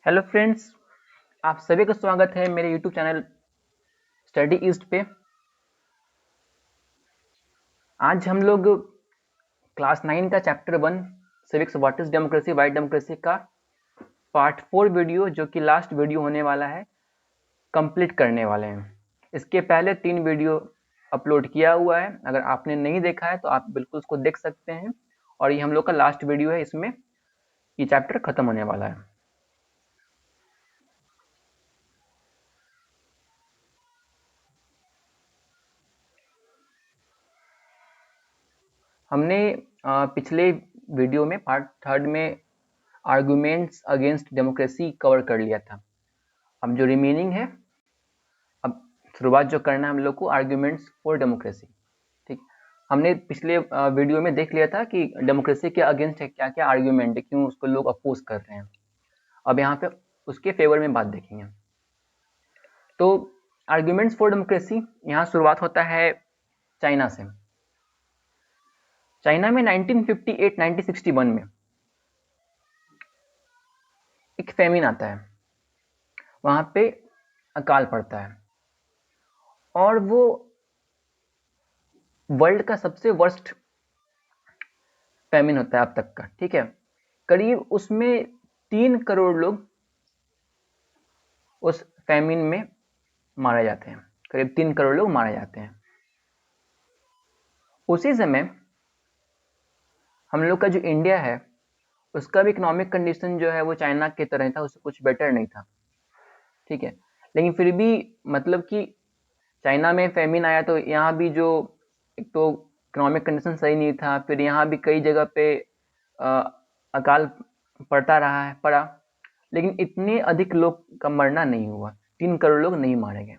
Hello friends, आप सभी का स्वागत है मेरे यूट्यूब चैनल स्टडी ईस्ट पे। आज हम लोग क्लास 9 का chapter 1 civics what is democracy white democracy का पार्ट 4 वीडियो, जो कि लास्ट वीडियो होने वाला है, कंप्लीट करने वाले हैं। इसके पहले 3 वीडियो अपलोड किया हुआ है। अगर आपने नहीं देखा है तो आप बिल्कुल उसको देख सकते हैं, और ये हम लोग का लास्ट वीडियो है। इसमें ये चैप्टर खत्म होने वाला है। हमने पिछले वीडियो में पार्ट 3 में आर्गुमेंट्स अगेंस्ट डेमोक्रेसी कवर कर लिया था। अब जो रिमेनिंग है, अब शुरुआत जो करना है हम लोग को आर्गुमेंट्स फॉर डेमोक्रेसी। ठीक, हमने पिछले वीडियो में देख लिया था कि डेमोक्रेसी के अगेंस्ट है, क्या क्या आर्गुमेंट है, क्यों उसको लोग अपोज कर रहे हैं। अब यहाँ पे उसके फेवर में बात देखेंगे। तो आर्गुमेंट्स फॉर डेमोक्रेसी, यहाँ शुरुआत होता है चाइना से। चाइना में 1958-1961 में एक फेमिन आता है, वहां पे अकाल पड़ता है, और वो वर्ल्ड का सबसे वर्स्ट फेमिन होता है अब तक का। ठीक है, करीब उसमें 3 करोड़ लोग उस फेमिन में मारे जाते हैं। करीब 3 करोड़ लोग मारे जाते हैं। उसी समय हम लोग का जो इंडिया है, उसका भी इकोनॉमिक कंडीशन जो है वो चाइना की तरह था, उससे कुछ बेटर नहीं था। ठीक है, लेकिन फिर भी मतलब कि चाइना में फेमिन आया तो यहाँ भी जो एक तो इकोनॉमिक कंडीशन सही नहीं था, फिर यहाँ भी कई जगह पे अकाल पड़ा, लेकिन इतने अधिक लोग का मरना नहीं हुआ। 3 करोड़ लोग नहीं मारे गए।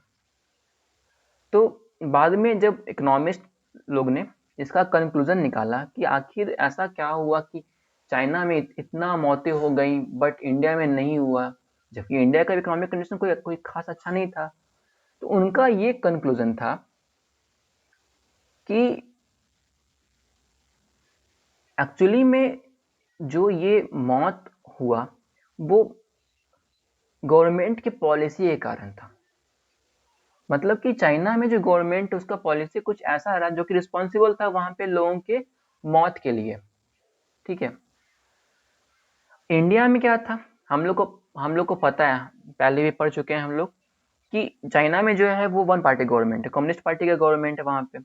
तो बाद में जब इकोनॉमिस्ट लोग ने इसका कंक्लूजन निकाला कि आखिर ऐसा क्या हुआ कि चाइना में इतना मौतें हो गई बट इंडिया में नहीं हुआ, जबकि इंडिया का इकोनॉमिक कंडीशन कोई खास अच्छा नहीं था। तो उनका ये कंक्लूजन था कि एक्चुअली में जो ये मौत हुआ वो गवर्नमेंट की पॉलिसी के कारण था। मतलब कि चाइना में जो गवर्नमेंट, उसका पॉलिसी कुछ ऐसा रहा जो कि रिस्पॉन्सिबल था वहां पे लोगों के मौत के लिए। ठीक है, इंडिया में क्या था, हम लोग को पता है, पहले भी पढ़ चुके हैं हम लोग, कि चाइना में जो है वो वन पार्टी गवर्नमेंट है, कम्युनिस्ट पार्टी का गवर्नमेंट है वहां पे।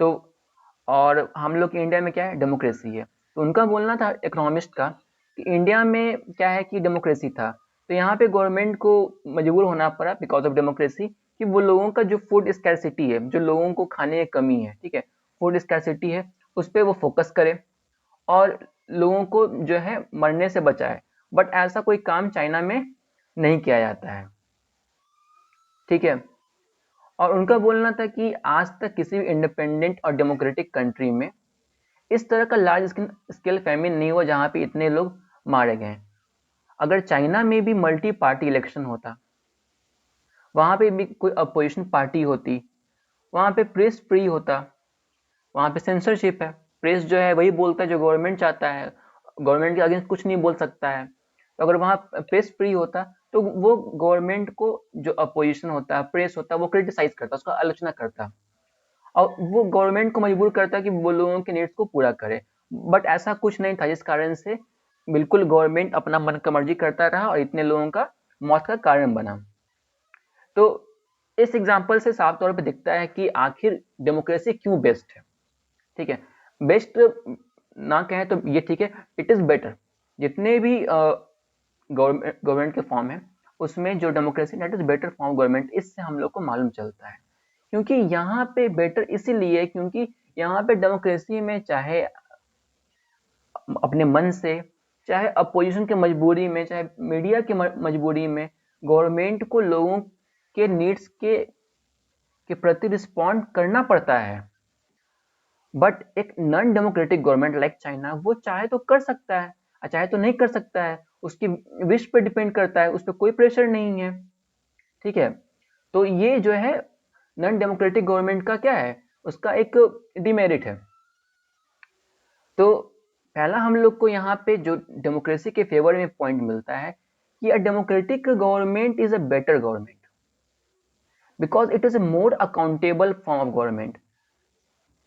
तो और हम लोग के इंडिया में क्या है, डेमोक्रेसी है। तो उनका बोलना था इकोनॉमिस्ट का कि इंडिया में क्या है कि डेमोक्रेसी था, तो यहाँ पे गवर्नमेंट को मजबूर होना पड़ा बिकॉज ऑफ डेमोक्रेसी, कि वो लोगों का जो फूड स्कैरसिटी है, जो लोगों को खाने की कमी है, ठीक है, फूड स्कैरसिटी है, उस पर वो फोकस करे और लोगों को जो है मरने से बचाए। बट ऐसा कोई काम चाइना में नहीं किया जाता है। ठीक है, और उनका बोलना था कि आज तक किसी भी इंडिपेंडेंट और डेमोक्रेटिक कंट्री में इस तरह का लार्ज स्केल फेमिन नहीं हुआ जहां पे इतने लोग मारे गए। अगर चाइना में भी मल्टी पार्टी इलेक्शन होता, वहां पे भी कोई अपोजिशन पार्टी होती, वहां पे प्रेस फ्री होता, वहां पे सेंसरशिप है, प्रेस जो है वही बोलता है जो गवर्नमेंट चाहता है, गवर्नमेंट के अगेंस्ट कुछ नहीं बोल सकता है। तो अगर वहां प्रेस फ्री होता तो वो गवर्नमेंट को, जो अपोजिशन होता है, प्रेस होता है, वो क्रिटिसाइज करता, उसका आलोचना करता, और वो गवर्नमेंट को मजबूर करता कि वो लोगों के नीड्स को पूरा करे। बट ऐसा कुछ नहीं था, जिस कारण से बिल्कुल गवर्नमेंट अपना मन का मर्जी करता रहा और इतने लोगों का मौत का कारण बना। तो इस एग्जाम्पल से साफ तौर पे दिखता है कि आखिर डेमोक्रेसी क्यों बेस्ट है। ठीक है, बेस्ट ना कहें तो ये ठीक है, इट इज बेटर। जितने भी गवर्नमेंट के फॉर्म है, उसमें जो democracy, that is better form government, इससे हम लोग को मालूम चलता है। क्योंकि यहाँ पे बेटर इसीलिए क्योंकि यहाँ पे डेमोक्रेसी में चाहे अपने मन से, चाहे अपोजिशन की मजबूरी में, चाहे मीडिया की मजबूरी में, गवर्नमेंट को लोगों के नीड्स के प्रति रिस्पॉन्ड करना पड़ता है। बट एक non democratic government like China, वो चाहे तो कर सकता है और चाहे तो नहीं कर सकता है, उसकी विश पे डिपेंड करता है, उस पर कोई प्रेशर नहीं है। ठीक है, तो ये जो है नॉन डेमोक्रेटिक गवर्नमेंट का क्या है, उसका एक डिमेरिट है। तो पहला हम लोग को यहाँ पे जो डेमोक्रेसी के फेवर में पॉइंट मिलता है कि a democratic government is a better government because it is a more accountable form of government.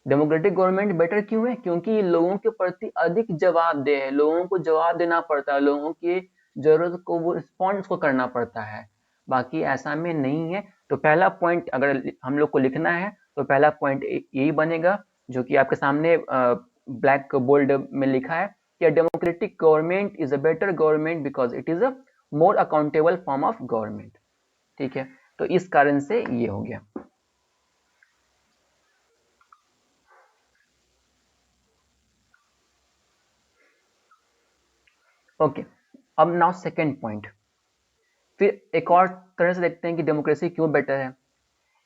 Democratic government better क्यों है? क्योंकि ये लोगों के प्रति अधिक जवाबदेह है, लोगों को जवाब देना पड़ता है, लोगों की जरूरत को वो रिस्पॉन्स को करना पड़ता है, बाकी ऐसा में नहीं है। तो पहला पॉइंट अगर हम लोग को लिखना है तो पहला पॉइंट यही बनेगा, जो कि आपके सामने ब्लैक बोल्ड में लिखा है कि democratic government is a better government because it is a more accountable form of government. ठीक है, तो इस कारण से ये हो गया। ओके, अब नाउ सेकेंड पॉइंट, फिर एक और तरह से देखते हैं कि डेमोक्रेसी क्यों बेटर है।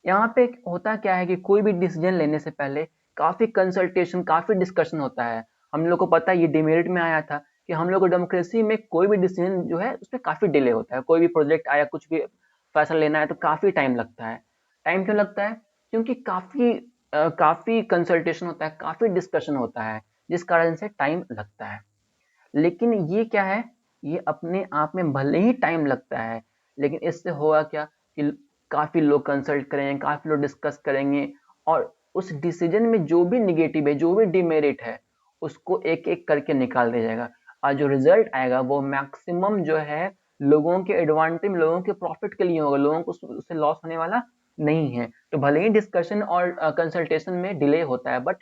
यहाँ पे होता क्या है कि कोई भी डिसीजन लेने से पहले काफी कंसल्टेशन, काफी डिस्कशन होता है। हम लोग को पता है, ये डिमेरिट में आया था कि हम लोग को डेमोक्रेसी में कोई भी डिसीजन जो है उसमें काफी डिले होता है। कोई भी प्रोजेक्ट आया, कुछ भी फैसला लेना है तो काफी टाइम लगता है। टाइम क्यों लगता है? क्योंकि काफी कंसल्टेशन होता है, काफी डिस्कशन होता है, जिस कारण से टाइम लगता है। लेकिन ये क्या है, ये अपने आप में भले ही टाइम लगता है, लेकिन इससे होगा क्या कि काफी लोग कंसल्ट करेंगे, काफी लोग डिस्कस करेंगे, और उस डिसीजन में जो भी निगेटिव है, जो भी डिमेरिट है, उसको एक एक करके निकाल दिया जाएगा, और जो रिजल्ट आएगा वो मैक्सिमम जो है लोगों के एडवांटेज, लोगों के प्रॉफिट के लिए होगा, लोगों को उससे लॉस होने वाला नहीं है। तो भले ही डिस्कशन और कंसल्टेशन में डिले होता है, but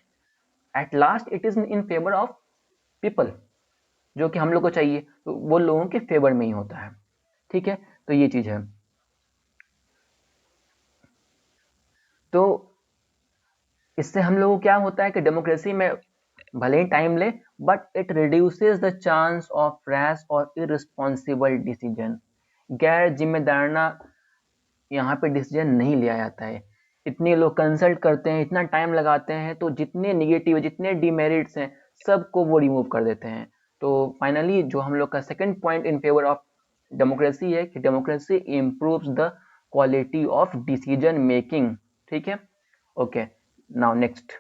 at last it is in favour of people, जो कि हम लोग को चाहिए, तो वो लोगों के फेवर में ही होता है। ठीक है, तो ये चीज है। तो इससे हम लोगों को क्या होता है कि डेमोक्रेसी में भले ही टाइम ले, but it reduces the chance of rash और इररिस्पॉन्सिबल डिसीजन। गैर जिम्मेदाराना यहाँ पे डिसीजन नहीं लिया जाता है। इतने लोग कंसल्ट करते हैं, इतना टाइम लगाते हैं, तो जितने निगेटिव, जितने डिमेरिट्स हैं, सबको वो रिमूव कर देते हैं। तो फाइनली जो हम लोग का second point in favour of democracy है कि democracy improves the quality of decision making. ठीक है, ओके, नाउ नेक्स्ट।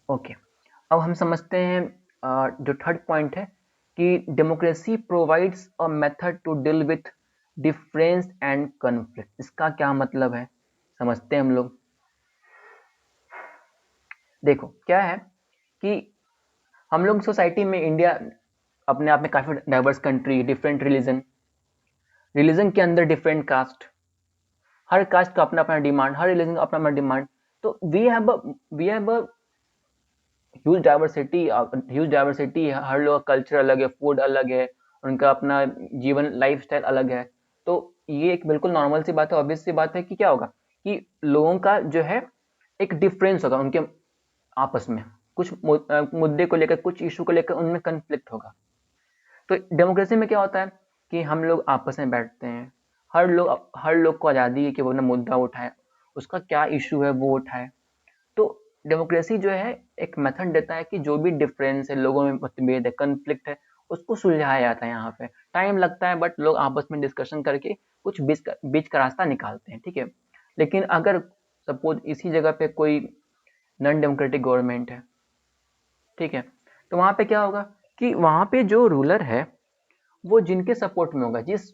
ओके, अब हम समझते हैं जो थर्ड पॉइंट है कि democracy provides a method to deal with difference and conflict. इसका क्या मतलब है, समझते हैं हम लोग। देखो क्या है कि हम लोग सोसाइटी में, इंडिया अपने आप में काफी diverse country, different religion, religion के अंदर डिफरेंट कास्ट, हर कास्ट का अपना अपना डिमांड, हर रिलीजन का अपना अपना डिमांड। तो we have a huge diversity, हर लोग का कल्चर अलग है, फूड अलग है, उनका अपना जीवन लाइफस्टाइल अलग है। तो ये एक बिल्कुल नॉर्मल सी बात है, ऑब्वियस सी बात है कि क्या होगा कि लोगों का जो है एक डिफरेंस होगा उनके आपस में, कुछ मुद्दे को लेकर, कुछ इशू को लेकर उनमें कन्फ्लिक्ट होगा। तो डेमोक्रेसी में क्या होता है कि हम लोग आपस में बैठते हैं, हर लोग को आज़ादी है कि वो अपना मुद्दा उठाए, उसका क्या इशू है वो उठाए। तो डेमोक्रेसी जो है एक मेथड देता है कि जो भी डिफरेंस है, लोगों में मतभेद है, कन्फ्लिक्ट है, उसको सुलझाया जाता है। यहाँ पे टाइम लगता है, बट लोग आपस में डिस्कशन करके कुछ बीच का रास्ता निकालते हैं। ठीक है, लेकिन अगर सपोज इसी जगह पे कोई नॉन डेमोक्रेटिक गवर्नमेंट है, ठीक है, तो वहां पे क्या होगा कि वहां पे जो रूलर है वो जिनके सपोर्ट में होगा, जिस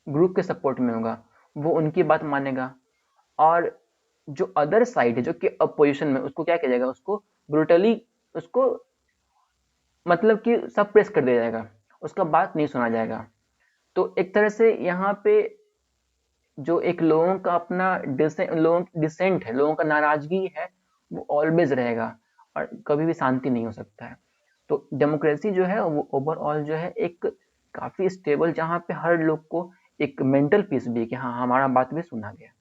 ग्रुप के सपोर्ट में होगा, वो उनकी बात मानेगा, और जो अदर साइड है, जो कि अपोजिशन में, उसको क्या किया जाएगा, उसको ब्रूटली, उसको मतलब कि सब प्रेस कर दिया जाएगा, उसका बात नहीं सुना जाएगा। तो एक तरह से यहाँ पे जो एक लोगों का अपना डिसेंट है, लोगों का नाराजगी है, वो ऑलवेज रहेगा, और कभी भी शांति नहीं हो सकता है। तो डेमोक्रेसी जो है वो ओवरऑल जो है एक काफी स्टेबल, जहाँ पे हर लोग को एक मेंटल पीस भी है कि हाँ, हमारा बात भी सुना गया।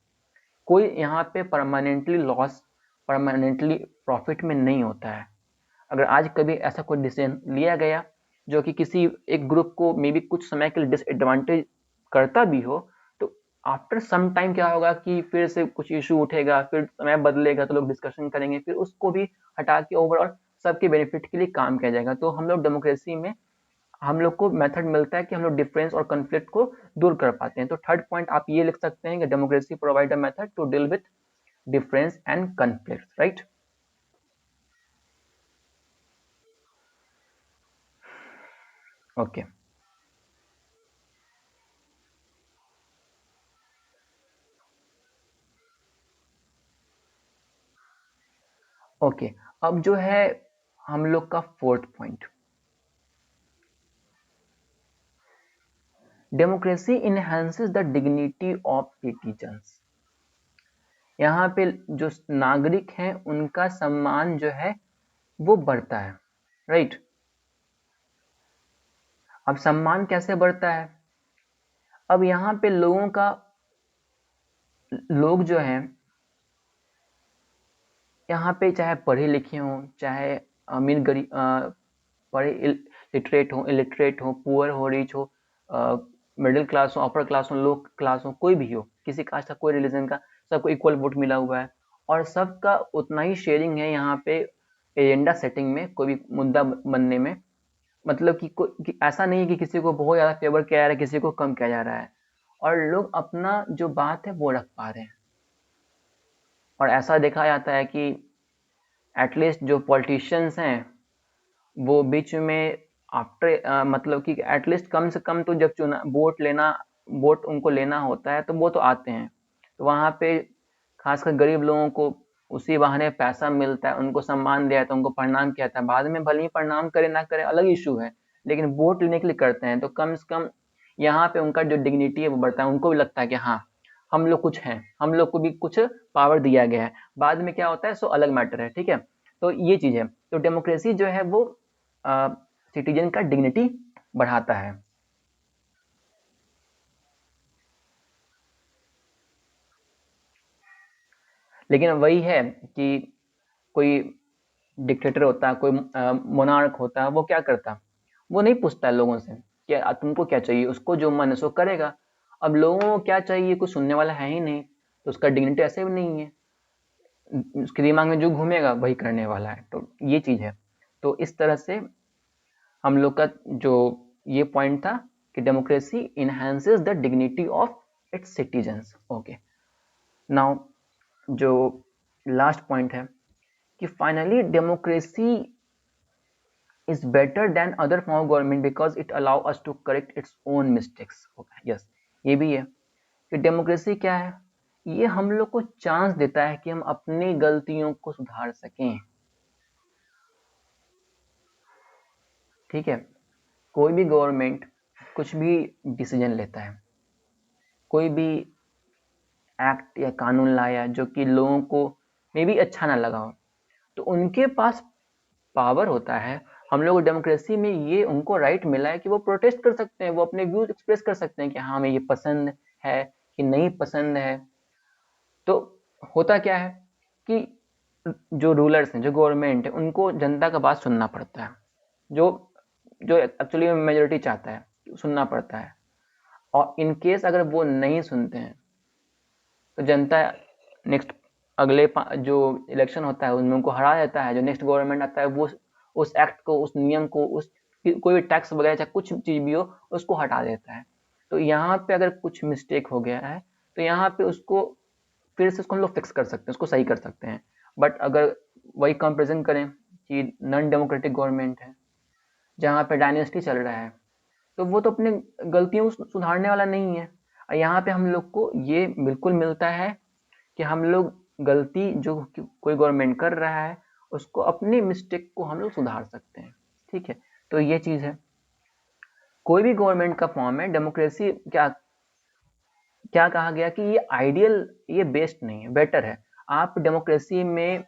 कोई यहाँ पे परमानेंटली लॉस, परमानेंटली प्रॉफिट में नहीं होता है। अगर आज कभी ऐसा कोई डिसीजन लिया गया जो कि किसी एक ग्रुप को मे बी कुछ समय के लिए डिसएडवांटेज करता भी हो, तो आफ्टर सम टाइम क्या होगा कि फिर से कुछ इशू उठेगा, फिर समय बदलेगा, तो लोग डिस्कशन करेंगे, फिर उसको भी हटा के ओवरऑल सबके बेनिफिट के लिए काम किया जाएगा। तो हम लोग डेमोक्रेसी में हम लोग को मेथड मिलता है कि हम लोग डिफरेंस और कन्फ्लिक्ट को दूर कर पाते हैं। तो थर्ड पॉइंट आप ये लिख सकते हैं कि democracy provide a method to deal with difference and conflict, right. Okay okay. अब जो है हम लोग का fourth point, democracy enhances the dignity of citizens. यहाँ पे जो नागरिक हैं उनका सम्मान जो है वो बढ़ता है, राइट। अब सम्मान कैसे बढ़ता है? अब यहाँ पे लोगों का, लोग जो हैं यहाँ पे चाहे पढ़े लिखे हों, चाहे अमीर गरीब, पढ़े लिटरेट हो, इलिटरेट हो, पुअर हो, रिच हो, मिडिल क्लास हो, अपर क्लास हो, लो क्लास हो, कोई भी हो, किसी कास्ट का, कोई रिलीजन का, सबको इक्वल वोट मिला हुआ है और सबका उतना ही शेयरिंग है यहाँ पे एजेंडा सेटिंग में, कोई भी मुद्दा बनने में। मतलब कि ऐसा नहीं है कि किसी को बहुत ज़्यादा फेवर किया जा रहा है, किसी को कम किया जा रहा है, और लोग अपना जो बात है वो रख पा रहे हैं। और ऐसा देखा जाता है कि एटलीस्ट जो पॉलिटिशियंस हैं वो बीच में आफ्टर मतलब कि एटलीस्ट कम से कम तो जब चुना वोट उनको लेना होता है तो वो तो आते हैं, तो वहाँ पे खासकर गरीब लोगों को उसी बहाने पैसा मिलता है, उनको सम्मान दिया जाता है, उनको प्रणाम किया जाता है। बाद में भले ही प्रणाम करे ना करे अलग इशू है, लेकिन वोट लेने के लिए करते हैं, तो कम से कम यहाँ पे उनका जो डिग्निटी है वो बढ़ता है। उनको भी लगता है कि हाँ, हम लोग कुछ हैं, हम लोग को भी कुछ पावर दिया गया है। बाद में क्या होता है सो अलग मैटर है, ठीक है। तो ये चीज़ है। तो डेमोक्रेसी जो है वो सिटीजन का डिग्निटी बढ़ाता है। लेकिन वही है कि कोई डिक्टेटर होता है, कोई मोनार्क होता है, वो क्या करता, वो नहीं पूछता है लोगों से कि तुमको क्या चाहिए, उसको जो मन है सो करेगा। अब लोगों को क्या चाहिए, कोई सुनने वाला है ही नहीं, तो उसका डिग्निटी ऐसे भी नहीं है, उसके दिमाग में जो घूमेगा वही करने वाला है। तो ये चीज़ है। तो इस तरह से हम लोग का जो ये पॉइंट था कि democracy enhances the dignity of its citizens. Okay, now जो लास्ट पॉइंट है कि finally democracy is better than other form of government because it allow us to correct its own mistakes. Yes, ये भी है कि democracy क्या है, ये हम लोग को चांस देता है कि हम अपनी गलतियों को सुधार सकें, ठीक है। कोई भी गवर्नमेंट कुछ भी डिसीजन लेता है, कोई भी एक्ट या कानून लाया जो कि लोगों को मे भी अच्छा ना लगा हो, तो उनके पास पावर होता है। हम लोग डेमोक्रेसी में ये उनको राइट मिला है कि वो प्रोटेस्ट कर सकते हैं, वो अपने व्यूज एक्सप्रेस कर सकते हैं कि हाँ हमें ये पसंद है कि नहीं पसंद है। तो होता क्या है कि जो रूलर्स हैं, जो गवर्नमेंट है, उनको जनता का बात सुनना पड़ता है, जो जो एक्चुअली मेजोरिटी चाहता है सुनना पड़ता है। और इन केस अगर वो नहीं सुनते हैं तो जनता नेक्स्ट अगले जो इलेक्शन होता है उनमें उनको हरा देता है। जो नेक्स्ट गवर्नमेंट आता है वो उस एक्ट को, उस नियम को, उस कोई भी टैक्स वगैरह चाहे कुछ चीज़ भी हो उसको हटा देता है। तो यहाँ पे अगर कुछ मिस्टेक हो गया है तो यहाँ पे उसको फिर से उसको हम लोग फिक्स कर सकते हैं, उसको सही कर सकते हैं। बट अगर वही कंपेरिजन करें कि नॉन डेमोक्रेटिक गवर्नमेंट है जहाँ पे डायनेस्टी चल रहा है, तो वो तो अपने गलतियों को सुधारने वाला नहीं है। और यहाँ पे हम लोग को ये बिल्कुल मिलता है कि हम लोग गलती जो कोई गवर्नमेंट कर रहा है उसको, अपनी मिस्टेक को हम लोग सुधार सकते हैं, ठीक है। तो ये चीज़ है। कोई भी गवर्नमेंट का फॉर्म है डेमोक्रेसी, क्या क्या कहा गया कि ये आइडियल, ये बेस्ट नहीं है, बेटर है। आप डेमोक्रेसी में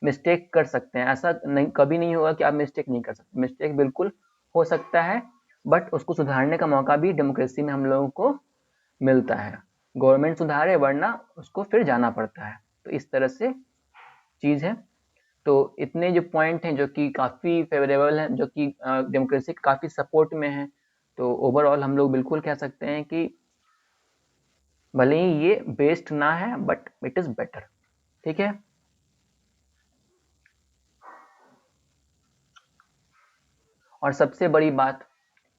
मिस्टेक कर सकते हैं, ऐसा नहीं कभी नहीं होगा कि आप मिस्टेक नहीं कर सकते, मिस्टेक बिल्कुल हो सकता है, बट उसको सुधारने का मौका भी डेमोक्रेसी में हम लोगों को मिलता है। गवर्नमेंट सुधारे वरना उसको फिर जाना पड़ता है। तो इस तरह से चीज़ है। तो इतने जो पॉइंट हैं जो कि काफ़ी फेवरेबल हैं, जो कि डेमोक्रेसी काफ़ी सपोर्ट में है। तो ओवरऑल हम लोग बिल्कुल कह सकते हैं कि भले ही ये बेस्ट ना है बट इट इज़ बेटर, ठीक है। और सबसे बड़ी बात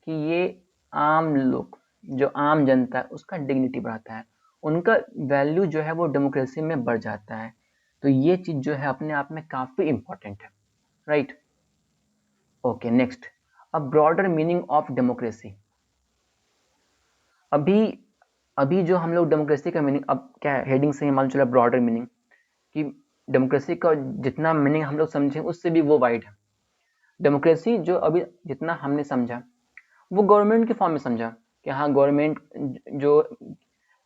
कि ये आम लोग, जो आम जनता है उसका डिग्निटी बढ़ाता है, उनका वैल्यू जो है वो डेमोक्रेसी में बढ़ जाता है। तो ये चीज़ जो है अपने आप में काफ़ी इम्पोर्टेंट है, right. Okay, next a broader meaning of democracy. अभी अभी जो हम लोग डेमोक्रेसी का मीनिंग, अब क्या है, हेडिंग से ही मालूम चला ब्रॉडर मीनिंग, कि डेमोक्रेसी का जितना मीनिंग हम लोग समझे उससे भी वो वाइड है। डेमोक्रेसी जो अभी जितना हमने समझा वो गवर्नमेंट के फॉर्म में समझा, कि हाँ गवर्नमेंट जो,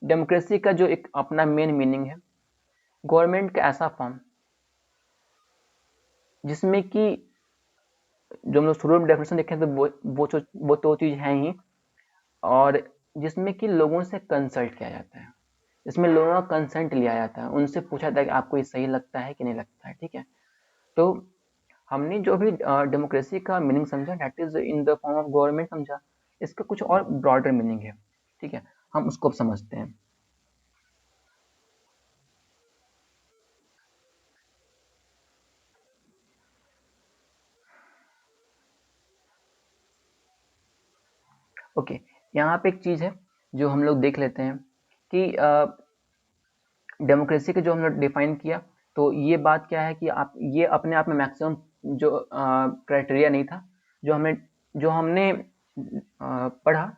डेमोक्रेसी का जो एक अपना मेन मीनिंग है, गवर्नमेंट का ऐसा फॉर्म जिसमें कि जो हम लोग शुरू में डेफिनेशन देखें तो वो तो चीज़ है ही, और जिसमें कि लोगों से कंसल्ट किया जाता है, इसमें लोगों का कंसेंट लिया जाता है, उनसे पूछा जाता है कि आपको ये सही लगता है कि नहीं लगता है। ठीक है, तो हमने जो भी डेमोक्रेसी का मीनिंग समझा that is in the form of government समझा, इसका कुछ और ब्रॉडर मीनिंग है। ठीक है, हम उसको अब समझते हैं। ओके, यहाँ पे एक चीज़ है जो हम लोग देख लेते हैं कि डेमोक्रेसी के जो हम लोग डिफाइन किया, तो ये बात क्या है कि आप ये अपने आप में मैक्सिमम जो क्राइटेरिया नहीं था, जो हमने पढ़ा,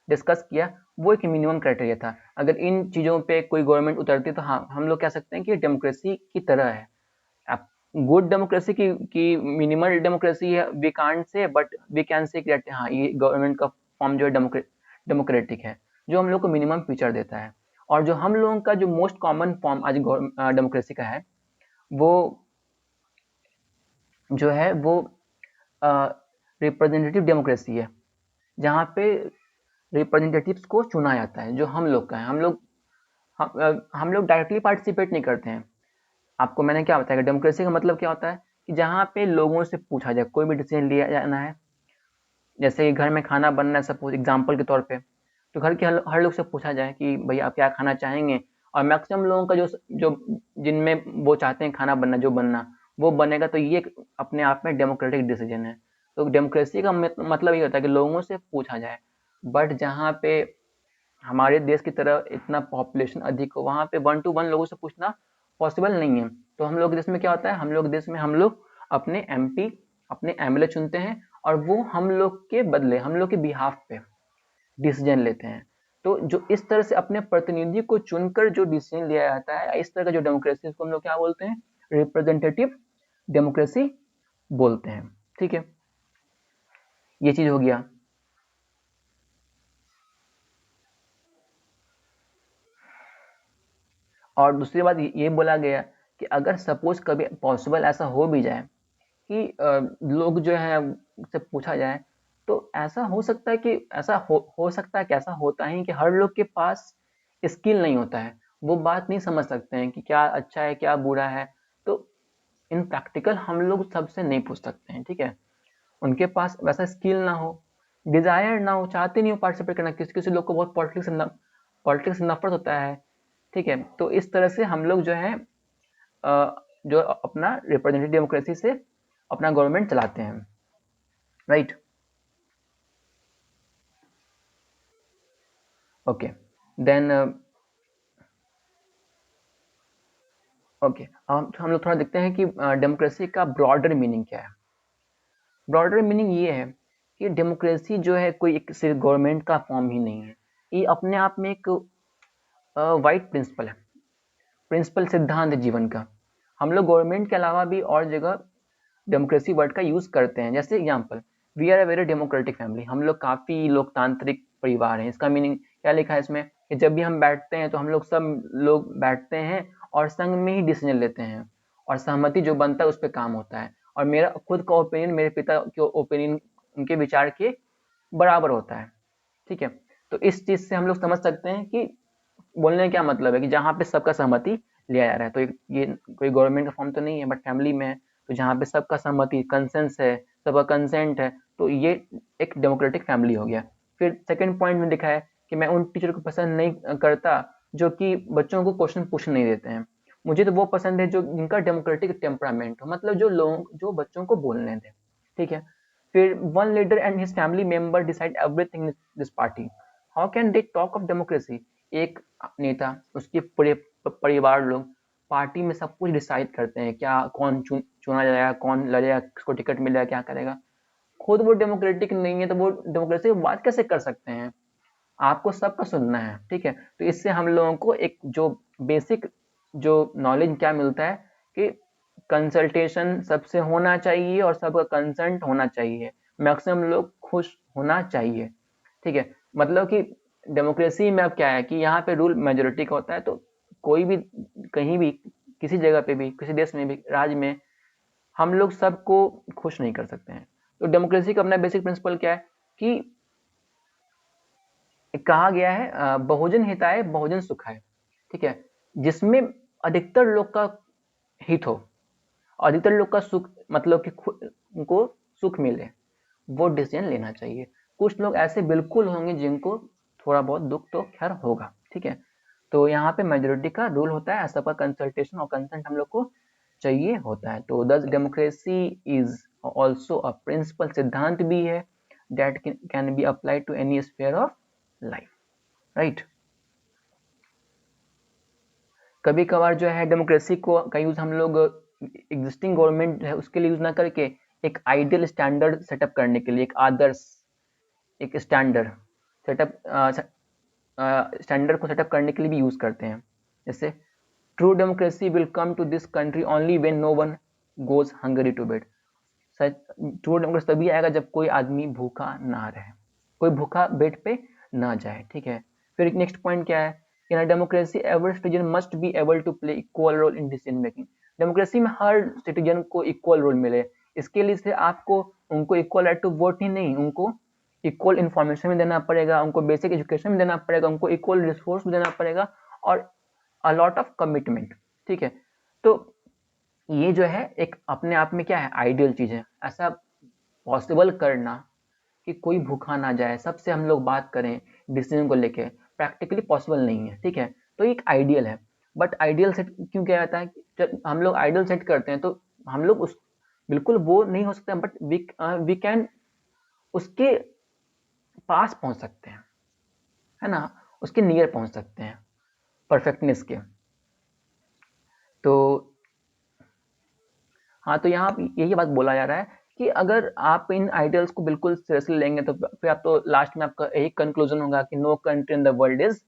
डिस्कस किया, वो एक मिनिमम क्राइटेरिया था। अगर इन चीज़ों पे कोई गवर्नमेंट उतरती तो हाँ हम लोग कह सकते हैं कि डेमोक्रेसी की तरह है। अब गुड डेमोक्रेसी की मिनिमल डेमोक्रेसी है we can't say, but we can say that हाँ ये गवर्नमेंट का फॉर्म जो है डेमोक्रेटिक है, जो हम लोग को मिनिमम फीचर देता है। और जो हम लोगों का जो मोस्ट कॉमन फॉर्म आज डेमोक्रेसी का है, वो जो है वो रिप्रेजेंटेटिव डेमोक्रेसी है, जहाँ पे रिप्रेजेंटेटिव्स को चुना जाता है, जो हम लोग का है। हम लोग डायरेक्टली पार्टिसिपेट नहीं करते हैं। आपको मैंने क्या बताया, डेमोक्रेसी का मतलब क्या होता है कि जहाँ पे लोगों से पूछा जाए, कोई भी डिसीजन लिया जाना है, जैसे कि घर में खाना बनना है सपोज एग्जांपल के तौर पे, तो घर के हर लोग से पूछा जाए कि भाई आप क्या खाना चाहेंगे, और मैक्सिमम लोगों का जो जो जिनमें वो चाहते हैं खाना बनना, जो बनना वो बनेगा, तो ये अपने आप में डेमोक्रेटिक डिसीजन है। तो डेमोक्रेसी का मतलब ये होता है कि लोगों से पूछा जाए। बट जहाँ पे हमारे देश की तरह इतना पॉपुलेशन अधिक हो, वहाँ पे वन टू वन लोगों से पूछना पॉसिबल नहीं है। तो हम लोग देश में क्या होता है, हम लोग देश में हम लोग अपने एमपी, अपने एमएलए चुनते हैं, और वो हम लोग के बदले, हम लोग के बिहाफ पे डिसीजन लेते हैं। तो जो इस तरह से अपने प्रतिनिधि को चुनकर जो डिसीजन लिया जाता है, इस तरह का जो डेमोक्रेसी, इसको हम लोग क्या बोलते हैं, रिप्रेजेंटेटिव डेमोक्रेसी बोलते हैं। ठीक है, ये चीज हो गया। और दूसरी बात ये बोला गया कि अगर सपोज कभी पॉसिबल ऐसा हो भी जाए कि लोग जो है से पूछा जाए, तो ऐसा हो सकता है कि ऐसा हो सकता है कि ऐसा होता है कि हर लोग के पास स्किल नहीं होता है, वो बात नहीं समझ सकते हैं कि क्या अच्छा है क्या बुरा है। तो इन प्रैक्टिकल हम लोग सबसे नहीं पूछ सकते हैं। ठीक है, उनके पास वैसा स्किल ना हो, डिजायर ना हो, चाहते नहीं हो पार्टिसिपेट करना, किसी किसी लोग को बहुत पॉलिटिक्स से नफरत होता है। ठीक है, तो इस तरह से हम लोग जो है जो अपना रिप्रेजेंटेटिव डेमोक्रेसी से अपना गवर्नमेंट चलाते हैं। राइट, ओके, देन ओके, अब हम लोग थोड़ा देखते हैं कि डेमोक्रेसी का ब्रॉडर मीनिंग क्या है। ब्रॉडर मीनिंग ये है कि डेमोक्रेसी जो है कोई एक सिर्फ गवर्नमेंट का फॉर्म ही नहीं है, ये अपने आप में एक वाइट प्रिंसिपल है, प्रिंसिपल सिद्धांत जीवन का। हम लोग गवर्नमेंट के अलावा भी और जगह डेमोक्रेसी वर्ड का यूज करते हैं। जैसे example, we are a very democratic family, हम लोग काफी लोकतांत्रिक परिवार हैं। इसका मीनिंग क्या लिखा है इसमें कि जब भी हम बैठते हैं तो हम लोग सब लोग बैठते हैं और संग में ही डिसीजन लेते हैं, और सहमति जो बनता है उस पर काम होता है, और मेरा खुद का ओपिनियन मेरे पिता के ओपिनियन, उनके विचार के बराबर होता है। ठीक है, तो इस चीज से हम लोग समझ सकते हैं कि बोलने का क्या मतलब है, कि जहाँ पे सबका सहमति लिया जा रहा है। तो ये कोई गवर्नमेंट का फॉर्म तो नहीं है, बट फैमिली में है, तो जहाँ पे सबका सहमति, कंसेंस है, सबका कंसेंट है, तो ये एक डेमोक्रेटिक फैमिली हो गया। फिर सेकंड पॉइंट में लिखा है कि मैं उन टीचर को पसंद नहीं करता जो कि बच्चों को क्वेश्चन पूछने नहीं देते हैं। मुझे तो वो पसंद है जो जिनका डेमोक्रेटिक टेम्परामेंट हो, मतलब जो बच्चों को बोलने दें। ठीक है, फिर one leader and his family member decide everything in this party, how can they talk of democracy. एक नेता, उसके पूरे परिवार लोग पार्टी में सब कुछ डिसाइड करते हैं, क्या कौन चुना जाएगा, कौन लड़ेगा, किसको टिकट मिलेगा, क्या करेगा। खुद वो डेमोक्रेटिक नहीं है तो वो डेमोक्रेसी की बात कैसे कर सकते हैं? आपको सबका सुनना है, ठीक है? तो इससे हम लोगों को एक जो बेसिक जो नॉलेज क्या मिलता है कि कंसल्टेशन सबसे होना चाहिए और सबका कंसेंट होना चाहिए, मैक्सिमम लोग खुश होना चाहिए, ठीक है? मतलब कि डेमोक्रेसी में अब क्या है कि यहाँ पे रूल मेजोरिटी का होता है, तो कोई भी कहीं भी किसी जगह पे भी किसी देश में भी राज्य में हम लोग सबको खुश नहीं कर सकते हैं। तो डेमोक्रेसी का अपना बेसिक प्रिंसिपल क्या है कि कहा गया है बहुजन हिताय बहुजन सुखाय, ठीक है? जिसमें अधिकतर लोग का हित हो, अधिकतर लोग का सुख, मतलब कि उनको सुख मिले, वो डिसीजन लेना चाहिए। कुछ लोग ऐसे बिल्कुल होंगे जिनको थोड़ा बहुत दुख तो खैर होगा, ठीक है? तो यहाँ पे मेजोरिटी का रूल होता है, सबका कंसल्टेशन और कंसेंट हम लोग को चाहिए होता है। तो this democracy is also a principle, सिद्धांत भी है that can be applied to any sphere of life, right? कभी कभार जो है डेमोक्रेसी को का यूज हम लोग एग्जिस्टिंग गवर्नमेंट है उसके लिए यूज ना करके एक आइडियल स्टैंडर्ड सेटअप करने के लिए, एक आदर्श, एक स्टैंडर्ड सेटअप स्टैंडर्ड को सेटअप करने के लिए भी यूज करते हैं। जैसे true democracy will come to this country only when no one goes hungry to bed. सच, ट्रू डेमोक्रेसी तभी आएगा जब कोई आदमी भूखा ना रहे, कोई भूखा बेड पे ना जाए, ठीक है? फिर नेक्स्ट पॉइंट क्या है? In a democracy every citizen must be able to play equal role in decision making. Democracy में हर सिटीजन को इक्वल रोल मिले, इसके लिए से आपको उनको इक्वल राइट टू वोट ही नहीं, उनको इक्वल इन्फॉर्मेशन भी देना पड़ेगा, उनको बेसिक एजुकेशन भी देना पड़ेगा, उनको इक्वल रिसोर्स भी देना पड़ेगा और अ लॉट ऑफ कमिटमेंट, ठीक है? तो ये जो है एक अपने आप में क्या है, आइडियल चीज है। ऐसा पॉसिबल करना कि कोई भूखा ना जाए, सबसे हम लोग बात करें डिसीजन को लेके, प्रैक्टिकली पॉसिबल नहीं है, ठीक है? तो एक आइडियल है, बट आइडियल सेट क्यों किया जाता है? जब हम लोग आइडियल सेट करते हैं तो हम लोग उस बिल्कुल वो नहीं हो सकता, बट वी कैन उसके पास पहुंच सकते हैं, है ना? उसके नियर पहुंच सकते हैं परफेक्टनेस के। तो हाँ, तो यहाँ यही बात बोला जा रहा है कि अगर आप इन आइडियल्स को बिल्कुल सीरियसली लेंगे तो फिर आप तो लास्ट में आपका यही कंक्लूजन होगा कि no country in the world is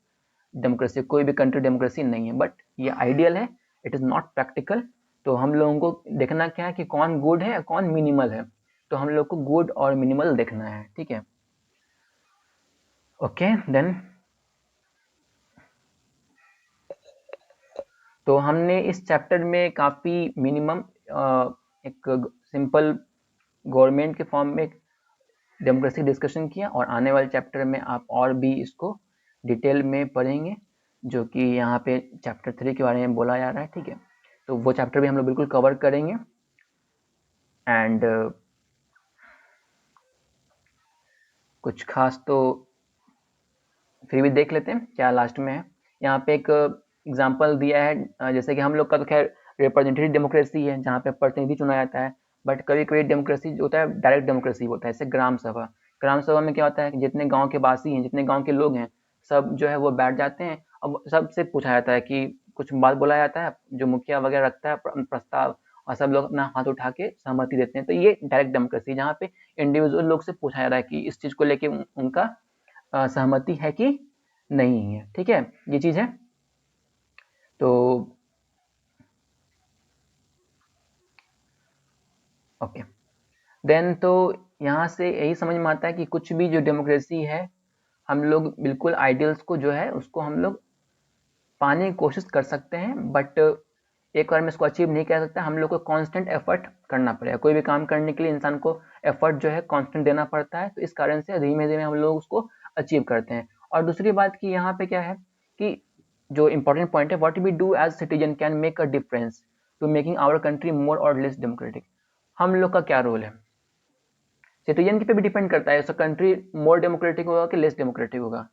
democracy, कोई भी कंट्री डेमोक्रेसी नहीं है। बट ये आइडियल है, इट इज नॉट प्रैक्टिकल। तो हम लोगों को देखना क्या है कि कौन गुड है कौन मिनिमल है, तो हम लोग को गुड और मिनिमल देखना है, ठीक है? ओके देन, तो हमने इस चैप्टर में काफ़ी मिनिमम एक सिंपल गवर्नमेंट के फॉर्म में डेमोक्रेसी डिस्कशन किया, और आने वाले चैप्टर में आप और भी इसको डिटेल में पढ़ेंगे, जो कि यहाँ पे चैप्टर 3 के बारे में बोला जा रहा है, ठीक है? तो वो चैप्टर भी हम लोग बिल्कुल कवर करेंगे। एंड कुछ खास तो फिर भी देख लेते हैं क्या लास्ट में है। यहाँ पे एक एग्जांपल दिया है, जैसे कि हम लोग का तो खैर रिप्रेजेंटेटिव डेमोक्रेसी है जहाँ पे प्रतिनिधि चुना जाता है, बट कभी कभी डेमोक्रेसी जो होता है डायरेक्ट डेमोक्रेसी होता है, जैसे ग्राम सभा। ग्राम सभा में क्या होता है कि जितने गांव के वासी हैं, जितने गांव के लोग हैं, सब जो है वो बैठ जाते हैं और सबसे पूछा जाता है कि कुछ बात बोला जाता है, जो मुखिया वगैरह रखता है प्रस्ताव, और सब लोग अपना हाथ उठा के सहमति देते हैं। तो ये डायरेक्ट डेमोक्रेसी, जहाँ पे इंडिविजुअल लोग से पूछा जा रहा है कि इस चीज को लेके उनका सहमति है कि नहीं है, ठीक है? ये चीज है। तो ओके देन, तो यहाँ से यही समझ में आता है कि कुछ भी जो डेमोक्रेसी है, हम लोग बिल्कुल आइडियल्स को जो है उसको हम लोग पाने की कोशिश कर सकते हैं, बट एक बार में इसको अचीव नहीं कर सकते। हम लोग को कांस्टेंट एफर्ट करना पड़ेगा, कोई भी काम करने के लिए इंसान को एफर्ट जो है कांस्टेंट देना पड़ता है। तो इस कारण से धीमे धीमे हम लोग उसको अचीव करते हैं। और दूसरी बात कि यहाँ पे क्या है कि जो इम्पोर्टेंट पॉइंट है, what we do as citizen can make a difference to making our country more और लेस डेमोक्रेटिक। हम लोग का क्या रोल है, सिटीजन के पे भी डिपेंड करता है, कंट्री मोर डेमोक्रेटिक होगा कि लेस डेमोक्रेटिक होगा।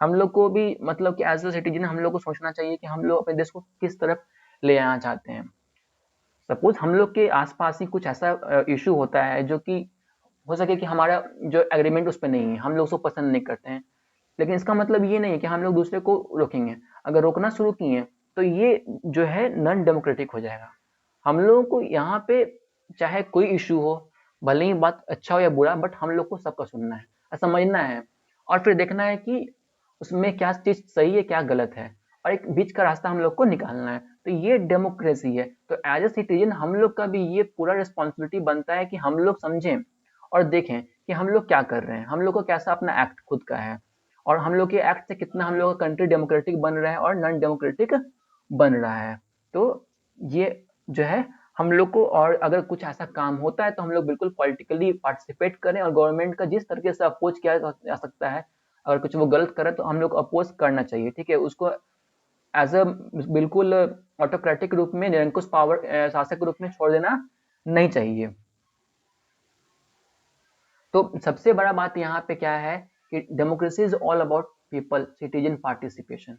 हम लोग को भी मतलब कि एज अ सिटीजन हम लोग को सोचना चाहिए कि हम लोग अपने देश को किस तरफ ले आना चाहते हैं। सपोज हम लोग के आसपास ही कुछ ऐसा इशू होता है जो कि हो सके कि हमारा जो एग्रीमेंट उस पर नहीं है, हम लोग उसको पसंद नहीं करते हैं, लेकिन इसका मतलब ये नहीं है कि हम लोग दूसरे को रोकेंगे। अगर रोकना शुरू किए तो ये जो है नॉन डेमोक्रेटिक हो जाएगा। हम लोगों को यहाँ पे चाहे कोई इशू हो, भले ही बात अच्छा हो या बुरा, बट हम लोग को सबका सुनना है और समझना है, और फिर देखना है कि उसमें क्या चीज़ सही है, क्या गलत है, और एक बीच का रास्ता हम लोग को निकालना है। तो ये डेमोक्रेसी है। तो एज ए सिटीजन हम लोग का भी ये पूरा रिस्पॉन्सिबिलिटी बनता है कि हम लोग समझें और देखें कि हम लोग क्या कर रहे हैं, हम लोग को कैसा अपना एक्ट खुद का है, और हम लोग के एक्ट से कितना हम लोग का कंट्री डेमोक्रेटिक बन रहा है और नॉन डेमोक्रेटिक बन रहा है। तो ये जो है हम लोग को, और अगर कुछ ऐसा काम होता है तो हम लोग बिल्कुल पॉलिटिकली पार्टिसिपेट करें, और गवर्नमेंट का जिस तरीके से अपोज किया जा सकता है, अगर कुछ वो गलत करे तो हम लोग को अपोज करना चाहिए, ठीक है, उसको एज अ बिल्कुल ऑटोक्रेटिक रूप में, निरंकुश पावर शासक रूप में छोड़ देना नहीं चाहिए। तो सबसे बड़ा बात यहाँ पे क्या है कि democracy is all about people, citizen participation.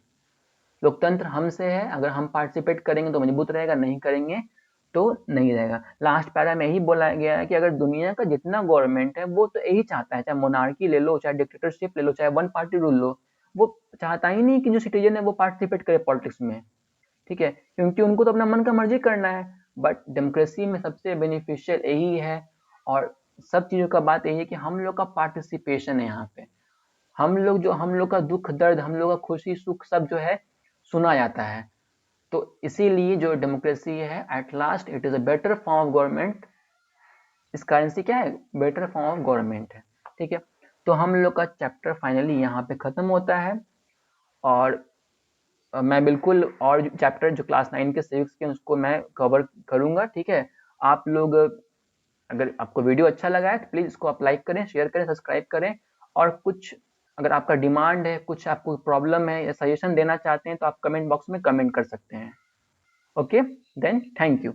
लोकतंत्र हमसे है, अगर हम पार्टिसिपेट करेंगे तो मजबूत रहेगा, नहीं करेंगे तो नहीं रहेगा। लास्ट पैरा में यही बोला गया है कि अगर दुनिया का जितना गवर्नमेंट है वो तो यही चाहता है, चाहे मोनार्की ले लो, चाहे डिक्टेटरशिप ले लो, चाहे वन पार्टी रूल लो, वो चाहता ही नहीं कि जो सिटीजन है वो पार्टिसिपेट करे पॉलिटिक्स में, ठीक है, क्योंकि उनको तो अपना मन का मर्जी करना है। बट डेमोक्रेसी में सबसे बेनिफिशियल यही है, और सब चीज़ों का बात यही है कि हम लोग का पार्टिसिपेशन है यहाँ पे। हम लोग का दुख दर्द, हम लोग का खुशी सुख सब जो है सुना जाता है। तो इसीलिए जो डेमोक्रेसी है, at last it is a better form of government. इस करेंसी क्या है, बेटर फॉर्म ऑफ गवर्नमेंट है, ठीक है। तो हम लोग का चैप्टर फाइनली यहाँ पे ख़त्म होता है, और मैं बिल्कुल और चैप्टर जो क्लास 9 के सिविक्स के उसको मैं कवर करूँगा, ठीक है। आप लोग, अगर आपको वीडियो अच्छा लगा है तो प्लीज़ इसको आप लाइक करें, शेयर करें, सब्सक्राइब करें, और कुछ अगर आपका डिमांड है, कुछ आपको प्रॉब्लम है या सजेशन देना चाहते हैं तो आप कमेंट बॉक्स में कमेंट कर सकते हैं। Okay, then thank you.